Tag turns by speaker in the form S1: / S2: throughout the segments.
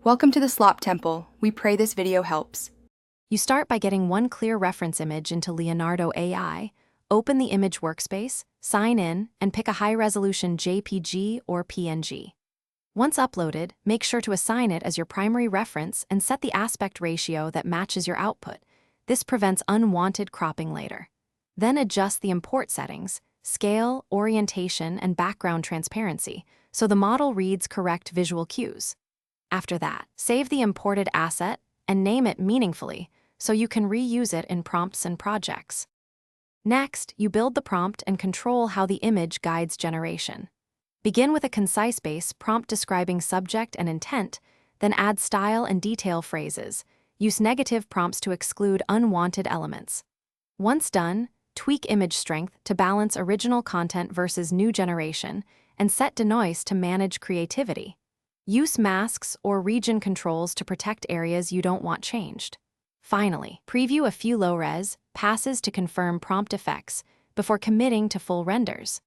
S1: Welcome to the Slop Temple. We pray this video helps.
S2: You start by getting one clear reference image into Leonardo Ai, open the image workspace, sign in, and pick a high-resolution JPG or PNG. Once uploaded, make sure to assign it as your primary reference and set the aspect ratio that matches your output. This prevents unwanted cropping later. Then adjust the import settings, scale, orientation, and background transparency, so the model reads correct visual cues. After that, save the imported asset and name it meaningfully so you can reuse it in prompts and projects. Next, you build the prompt and control how the image guides generation. Begin with a concise base prompt describing subject and intent, then add style and detail phrases. Use negative prompts to exclude unwanted elements. Once done, tweak image strength to balance original content versus new generation, and set denoise to manage creativity. Use masks or region controls to protect areas you don't want changed. Finally, preview a few low-res passes to confirm prompt effects before committing to full renders.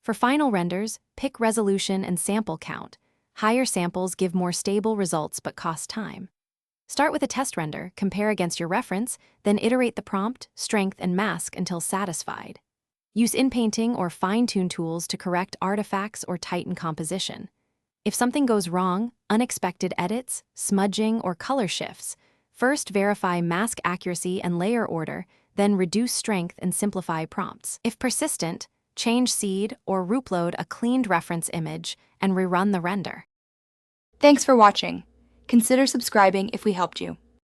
S2: For final renders, pick resolution and sample count. Higher samples give more stable results but cost time. Start with a test render, compare against your reference, then iterate the prompt, strength, and mask until satisfied. Use inpainting or fine-tune tools to correct artifacts or tighten composition. If something goes wrong, unexpected edits, smudging, or color shifts, first verify mask accuracy and layer order, then reduce strength and simplify prompts. If persistent, change seed or upload a cleaned reference image and rerun the render.
S1: Thanks for watching. Consider subscribing if we helped you.